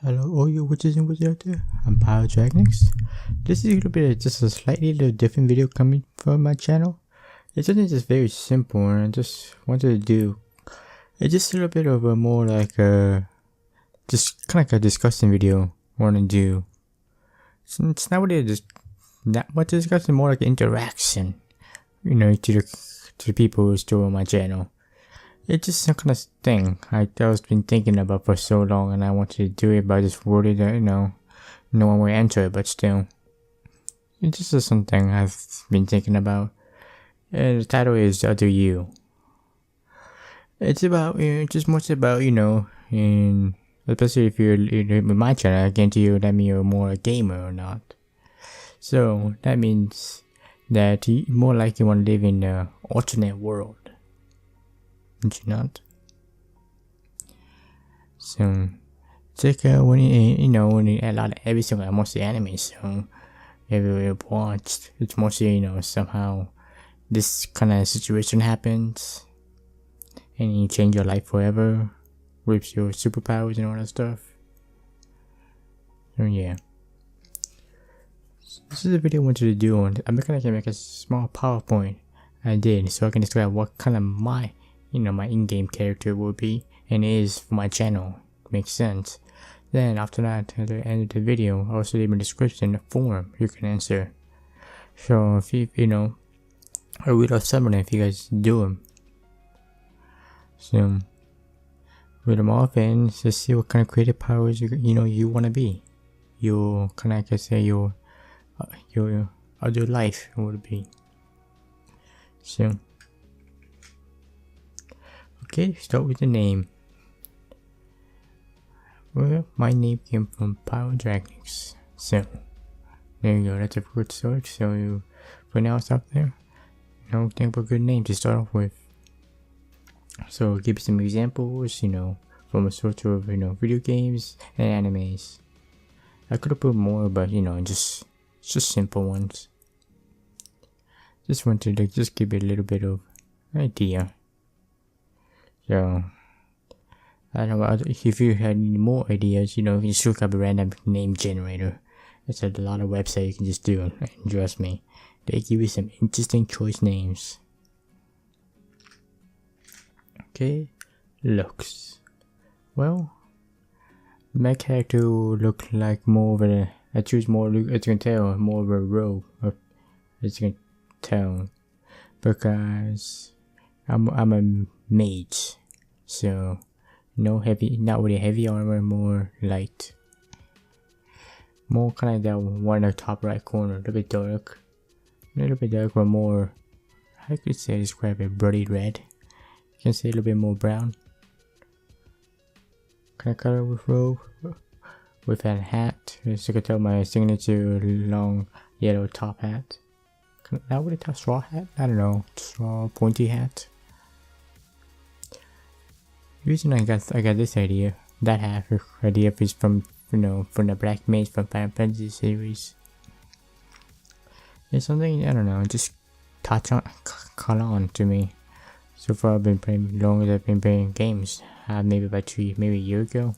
Hello, all you witches and wizards out there. I'm Pyro. This is a little bit, just a slightly little different video coming from my channel. It's something just very simple, and I just wanted to do. It's just a little bit of a more like a, just kind of like a discussion video. I want to do. It's not really just not much discussion, more like interaction. You know, to the people who still on my channel. It's just some kind of thing I've been thinking about for so long, and I wanted to do it, but I just worded it, no one will answer it, but still. It's just something I've been thinking about. And the title is Other You. It's about, just much about, in, especially if you're in my channel, I guarantee you that means you're more a gamer or not. So, that means that you more likely want to live in an alternate world. Don't you not? So, check out when a lot of every single mostly anime, so every watched, it's mostly, somehow this kind of situation happens and you change your life forever with your superpowers and all that stuff. So yeah. So this is a video I wanted to do on, I'm gonna make a small PowerPoint I did so I can describe what kind of my in-game character will be and is for my channel. Makes sense. Then after that, at the end of the video, I'll also leave a description, a form you can answer. So if you, I would love some if you guys do them. So read them off and just see what kind of creative powers you want to be. Your kind of, like I say, your other life would be. So. Okay, start with the name. Well, my name came from Pyro. So, there you go, that's a good start. So, for now, stop there. Think of a good name to start off with. So, give you some examples, from a sort of, video games and animes. I could have put more, but, just simple ones. Just wanted to just give it a little bit of idea. So, I don't know, if you had more ideas, you can just look up a random name generator. There's a lot of websites you can just do, and trust me, they give you some interesting choice names. Okay, looks. Well, my character will look like more of a, I choose more, as you can tell, more of a rogue, as you can tell, because I'm a mage, so no heavy, not really heavy armor, more light, more kind of that one in the top right corner, a little bit dark, but more, I could say describe it bloody red. You can say a little bit more brown kind of color with robe, with a hat, as you can tell, my signature long yellow top hat. Not really a straw hat, I don't know, straw pointy hat. The reason I got this idea, that half idea is from from the Black Mage from Final Fantasy series. It's something, I don't know, just caught on to me. So far I've been playing, long as I've been playing games, maybe about maybe a year ago.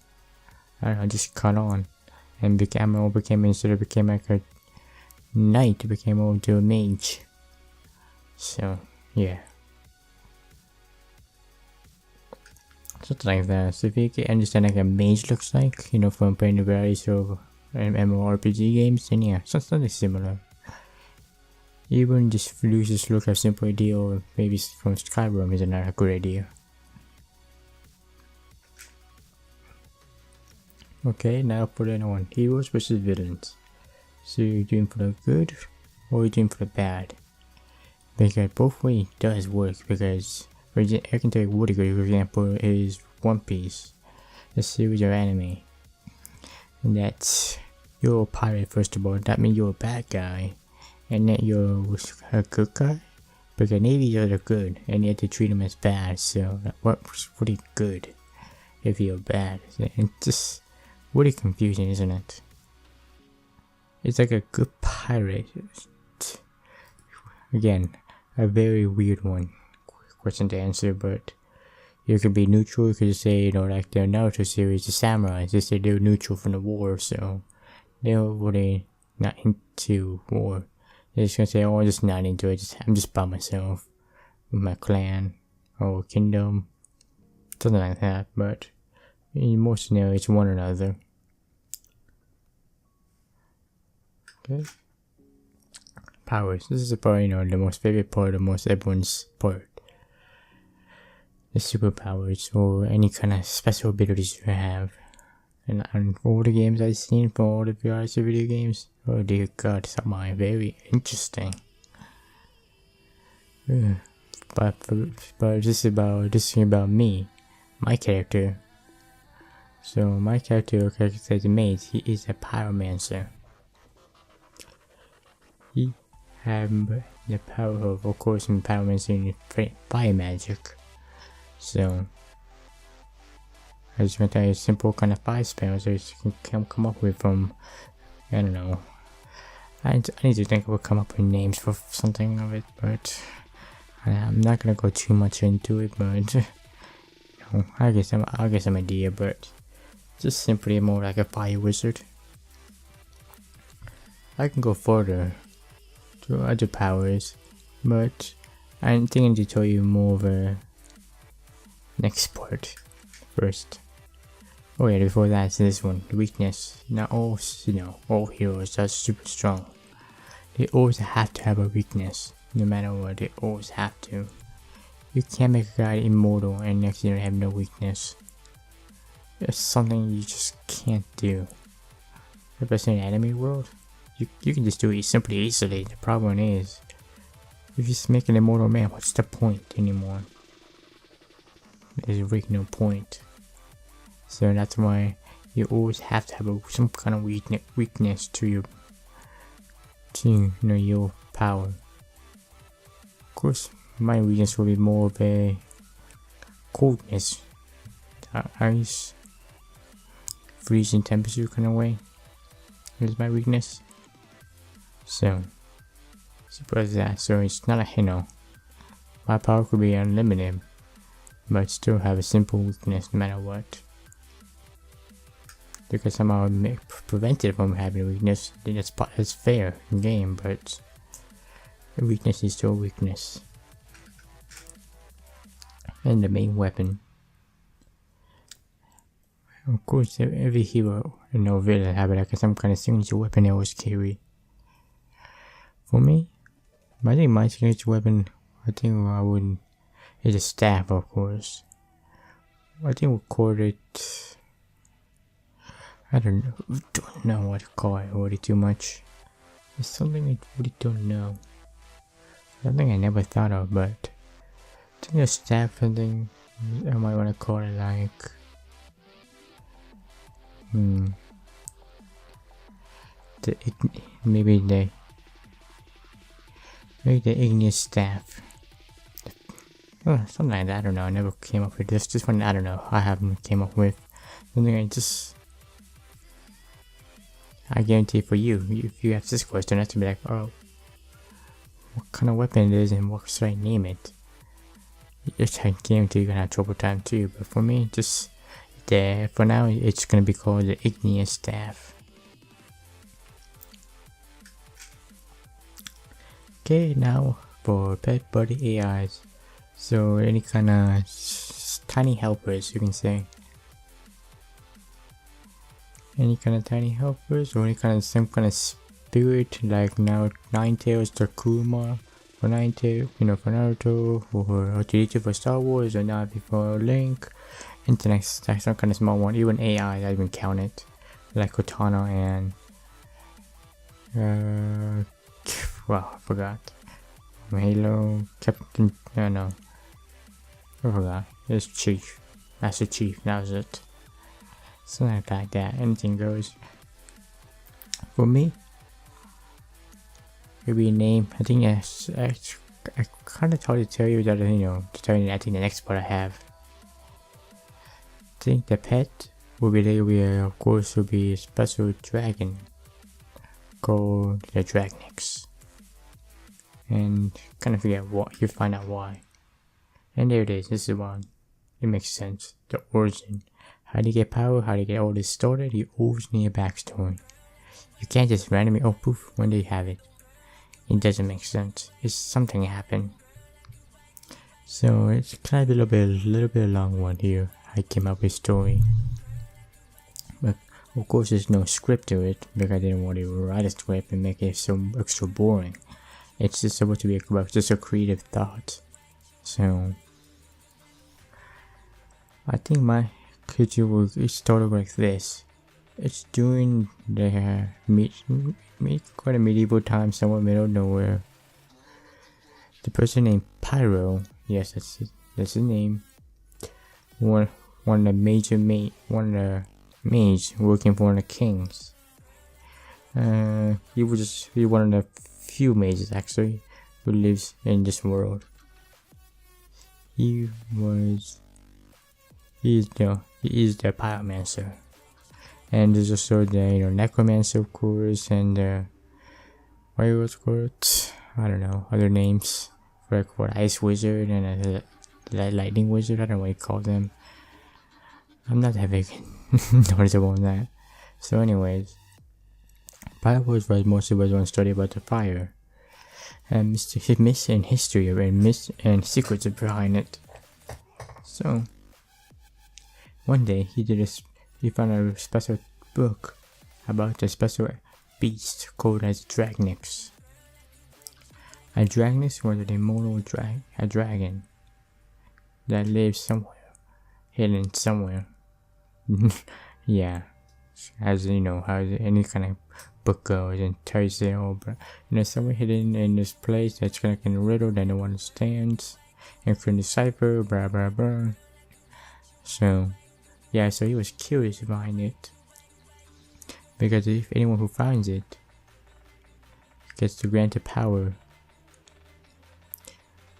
I don't know, just caught on, and became instead of became like a knight, became over to a mage. So yeah. Something like that. So if you can understand like a mage looks like, from playing the various of MMORPG games, then yeah, something similar. Even just just look at a simple idea, or maybe from Skyrim is another good idea. Okay, now for the other one, heroes versus villains. So you're doing for the good, or you're doing for the bad? Because both ways does work, because I can take Woody, for example, is One Piece, a series of anime. And that's, you're a pirate first of all, that means you're a bad guy. And then you're a good guy? Because Navy are the good, and you have to treat them as bad, so what's really good if you're bad? It's just really confusing, isn't it? It's like a good pirate. Again, a very weird question to answer, but You could be neutral. You could just say, like the Naruto series, the samurais, just say they're neutral from the war, so they're really not into war. They're just gonna say, oh, I'm just not into it. I'm just by myself with my clan or kingdom, something like that. But in most scenarios, one another. Okay. Powers. This is probably the most favorite part of most everyone's part. The superpowers or any kind of special abilities you have. And on all the games I've seen from all the various video games, oh dear god, some are very interesting. Yeah. But this is about me, my character. So my character says mate, he is a pyromancer. He have the power of course, in pyromancy and fire magic. So I just gonna tell you a simple kind of 5 spells that you can come up with from, I don't know. I need to think of come up with names for something of it, but I'm not gonna go too much into it. But I guess I'll get some idea. But just simply more like a fire wizard. I can go further to other powers, but I'm thinking to tell you more of a next part first. Oh yeah, before that, this one, the weakness. Not all, all heroes are super strong. They always have to have a weakness, no matter what. They always have to. You can't make a guy immortal and next year have no weakness. It's something you just can't do. Especially in the anime world, you can just do it simply easily. The problem is, if you just make an immortal man, what's the point anymore? There's really no point. So that's why you always have to have some kind of weakness to your power. Of course, my weakness will be more of a coldness, ice, freezing temperature kind of way. Is my weakness. So suppose that. So it's not a my power could be unlimited, but still have a simple weakness no matter what. Because somehow prevent it from having a weakness, then that's fair in game, but a weakness is still a weakness. And the main weapon. Of course, every hero and villain have like some kind of signature weapon they always carry. For me, I think my signature weapon, is a staff, of course. I think we'll call it. I don't know what to call it already too much. It's something I really don't know. Something I never thought of, but I think a staff something I might want to call it like maybe the igneous staff. Something like that. I don't know. I never came up with this. Just one I don't know. I haven't came up with something. I guarantee for you, if you have this question, that's to be like, oh, what kind of weapon it is and what should I name it? I guarantee you're gonna have trouble time too. But for me, just there for now, it's gonna be called the igneous staff. Okay, now for pet buddy AIs. So any kind of tiny helpers, you can say. Any kind of tiny helpers or any kind of some kind of spirit, like now Ninetales or Kuma for Ninetales, for Naruto, or Jiraiya for Star Wars, or Navi for Link, and the next some kind of small one, even AI I even count it, like Cortana and wow, I forgot. Halo, Captain, no, I forgot. It's Chief, Master Chief, that was it. Something like that, anything goes. For me, maybe a name. I think I kind of tried to tell you that, I think the next part I have. I think the pet will be of course, will be a special dragon called the Dragonix. And kind of forget what, you find out why. And there it is, this is one. it makes sense. The origin. How do you get power? How do you get all this started? You always need a backstory. You can't just randomly, oh poof, when do you have it? It doesn't make sense. It's something happened. So it's kind of a little bit long one here. I came up with story. But of course there's no script to it because I didn't want to write a script and make it so extra boring. It's just supposed to be just a creative thought. So I think my creature will start like this. It's during the quite a medieval time, somewhere middle of nowhere. The person named Pyro, yes, that's his name. One of the mage working for one of the kings. He was just one of the few mages actually who lives in this world. He is the pyromancer. And there's also the necromancer, of course, and what was called, I don't know, other names for what ice wizard and a lightning wizard. I don't know what you call them. I'm not that big knowledgeable on that. So, anyways, Pyro was mostly one study about the fire and his myths and history and secrets behind it. So, one day he found a special book about a special beast called as Dragnix. A Dragnix was an immortal dragon that lives somewhere, hidden somewhere. Yeah, as you know, how any kind of book goes and tells you all, but somewhere hidden in this place that's like a riddle that no one understands and couldn't decipher, blah blah blah. So yeah, so he was curious behind it. Because if anyone who finds it gets to grant the power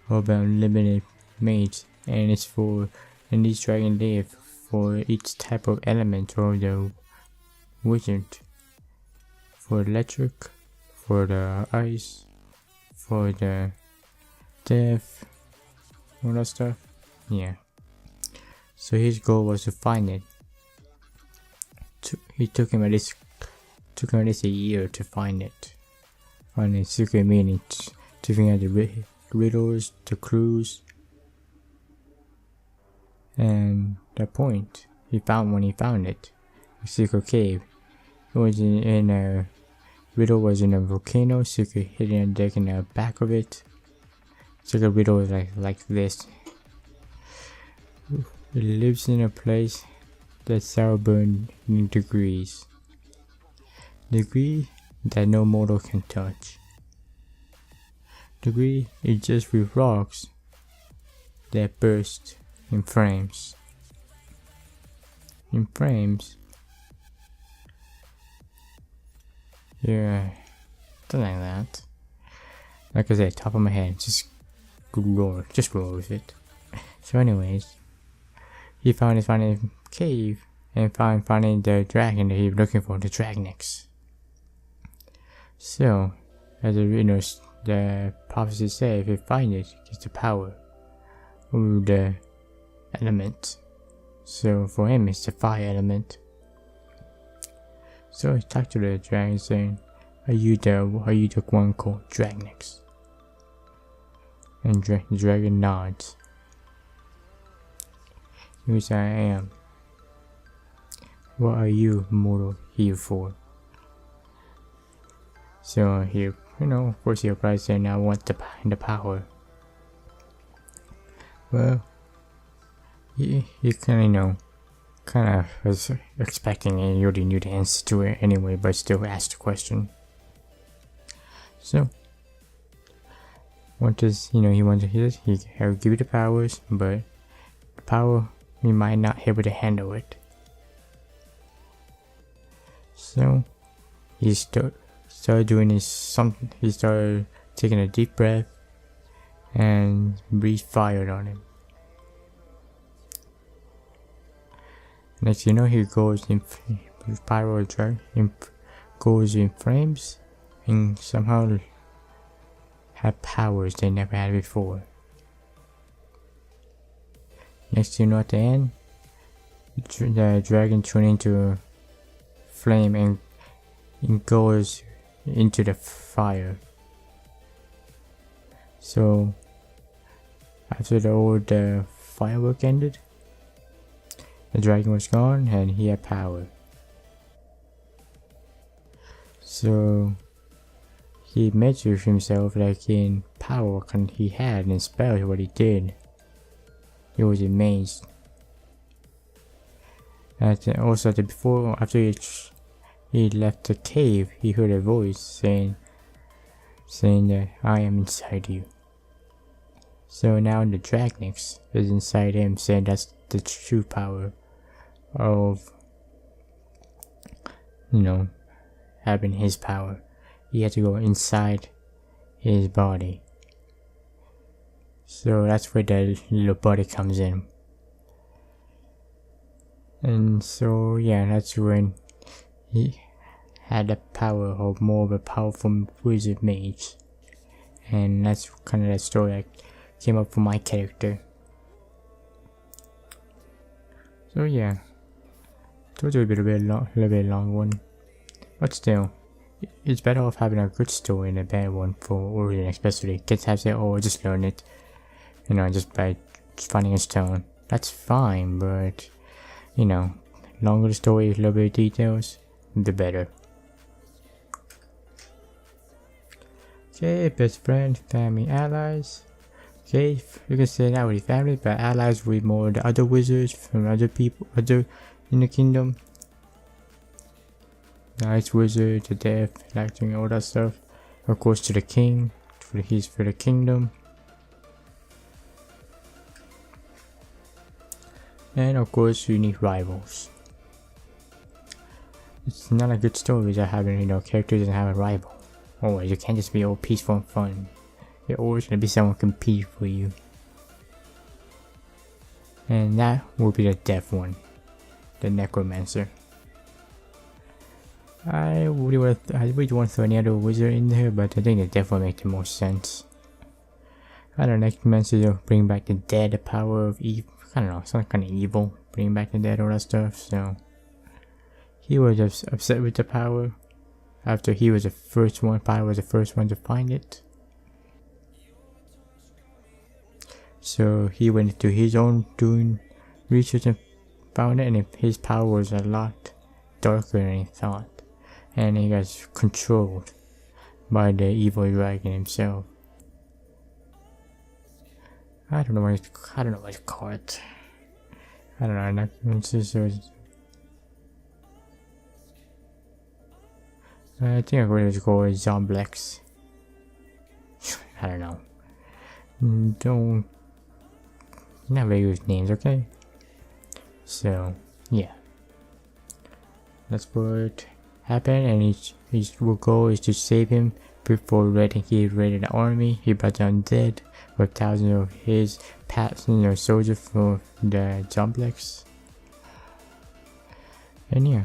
of unlimited mage, and it's and these dragons live for each type of element of the wizard. For electric, for the ice, for the death, all that stuff. Yeah. So his goal was to find it. It took him at least a year to find it. Find its secret meaning, to figure out the riddles, the clues, and the point. When he found it, a secret cave. It was in a riddle was in a volcano. Secret hidden deck in the back of it. Secret riddle was like this. It lives in a place that's sour burned in degrees. Degree that no mortal can touch. Degree is just with rocks that burst in flames. In flames? Yeah, something like that. Like I said, top of my head, just roll with it. So anyways, he found his final cave and finding the dragon that he was looking for, the Dragnix. So, as the prophecy said, if you find it, it gets the power of the element. So for him, it's the fire element. So he talked to the dragon saying, "Are you the one called Dragnix?" And the dragon nods. Yes, I am. What are you, mortal, here for? So he, of course he replies saying, "I want the power." Well, he kind of was expecting it. He already knew the answer to it anyway, but still asked the question. So, he he'll give you the powers, but the power, he might not be able to handle it. So, he started doing he started taking a deep breath and breathed fire on him. Next he goes in Pyro goes in flames and somehow had powers they never had before. next thing you know, at the end, the dragon turned into a flame and goes into the fire. So after all the firework ended, the dragon was gone and he had power. So he measured himself like in power he had and spells what he did. He was amazed. And also after he left the cave, he heard a voice saying that I am inside you. So now the Dragonix is inside him, saying that's the true power of, having his power. He had to go inside his body. So that's where the little body comes in. And so yeah, that's when he had the power of more of a powerful wizard mage. And that's kind of the story that came up for my character. So yeah, it was a little bit long one, but still, it's better off having a good story than a bad one for Origin, especially. Kids have said, "Oh, just learn it," just by finding a stone. That's fine, but longer the story, a little bit of details, the better. Okay, best friend, family, allies. Okay, you can say that with family, but allies with more the other wizards from other people, other in the kingdom. Nice wizard, the death, doing all that stuff. Of course, to the king, for the kingdom. And of course, you need rivals. It's not a good story that having characters doesn't have a rival. Oh, you can't just be all peaceful and fun. There's always gonna be someone compete for you. And that will be the deaf one. The necromancer. I really want to throw any other wizard in there, but I think the deaf one makes the most sense. I don't know, necromancer will bring back the dead, the power of evil. I don't know, some kind of evil. Bring back the dead, all that stuff, so. He was just upset with the power. After he was the first one, Pyro was the first one to find it. So he went into his own doing research and found it, and his power was a lot darker than he thought. And he got controlled by the evil dragon himself. I don't know what to call it. I don't know, I think I'm going to go with Zomblex. I don't know. Not very good names, okay? So, yeah. That's what happened, and his goal is to save him before he raided the army. He brought down dead with thousands of his soldiers for the Zomblex. And yeah.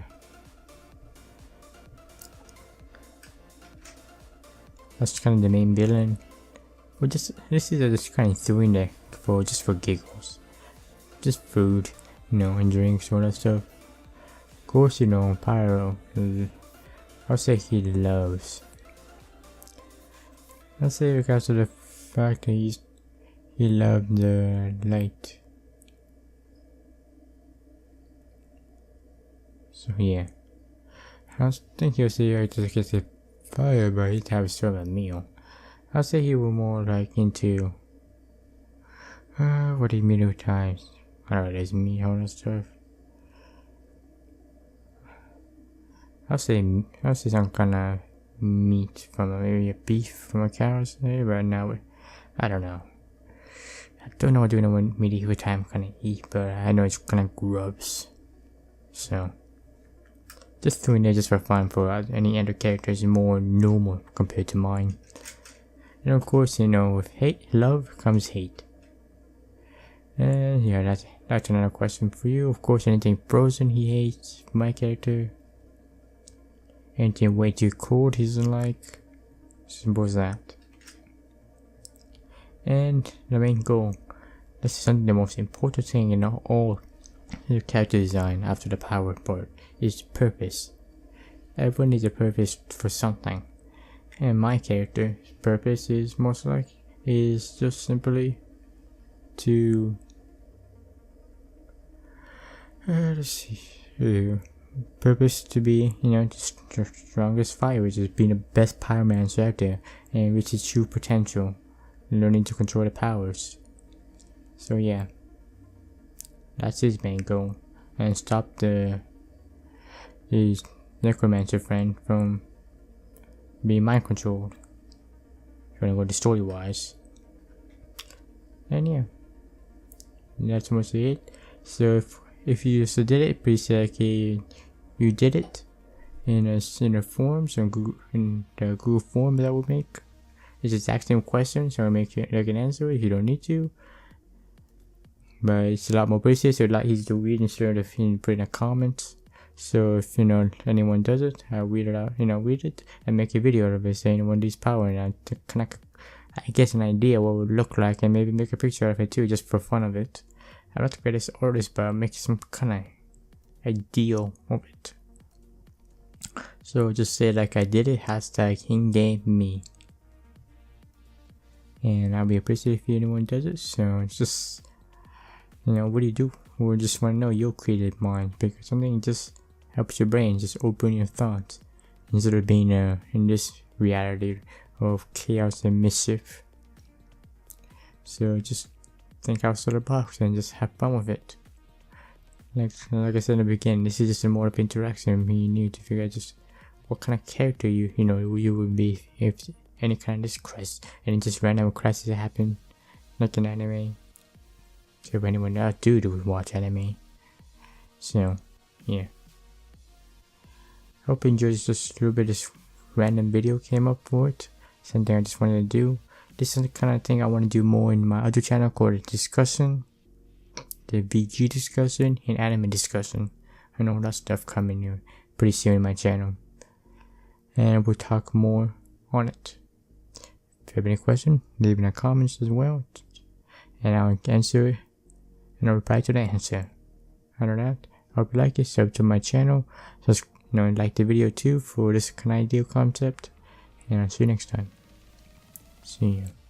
That's kind of the main villain. Well, this is just kind of throwing there for giggles, just food, and drinks, all that stuff. Of course, Pyro. I'll say he loves. I'll say because of the fact that he loved the light. So yeah, I think he'll say just gets a fire, but he'd have sort of a meal. I'll say he was more like into what do you mean with times? I don't know, there's meat, all that stuff. I'll say some kind of meat from maybe a beef from a cow or something, but now I don't know. I don't know what doing medieval time kind of eat, but I know it's kind of grubs. So just doing it just for fun for any other characters more normal compared to mine. And of course, with love comes hate. And yeah, that's another question for you. Of course, anything frozen he hates, my character. Anything way too cold he doesn't like. Simple as that. And the main goal, This is something the most important thing in all your character design after the power part is purpose. Everyone needs a purpose for something. And my character's purpose is just simply to purpose to be, the strongest fighter, which is being the best pyromancer out there and reach his true potential, learning to control the powers. So yeah, that's his main goal, and stop his necromancer friend from being mind controlled. If you wanna go to story wise. And yeah, that's mostly it. So if you just did it, please say okay, you did it in a forms in the Google form that we'll make. It's the exact same question, so I'll make you an answer if you don't need to. But it's a lot more basic, so a lot easier to read instead of put in a comment. So if anyone does it, I'll read it out, read it and make a video out of it saying one of these power, and I guess an idea what it would look like, and maybe make a picture of it too, just for fun of it. I'm not the greatest artist, but I'll make some kind of ideal of it. So just say like I did it, hashtag in-game me. And I'll be appreciative if anyone does it. So it's just, what do you do? We just want to know your creative mind, because something just helps your brain just open your thoughts instead of being in this reality of chaos and mischief. So just think outside the box and just have fun with it. Like I said in the beginning, this is just a more of interaction. You need to figure out just what kind of character you would be if any kind of this quest and just random quests that happen like an anime. So if anyone else do watch anime. So yeah, hope you enjoyed just a little bit of this random video came up for it. Something I just wanted to do. This is the kind of thing I want to do more in my other channel called Discussion, the VG discussion and anime discussion, and all that stuff coming here pretty soon in my channel, and we'll talk more on it. If you have any questions, leave in the comments as well, and I'll answer it and I'll reply to the answer. Other than that, I hope you like it, sub to my channel, just like the video too for this kind of ideal concept, and I'll see you next time. See you.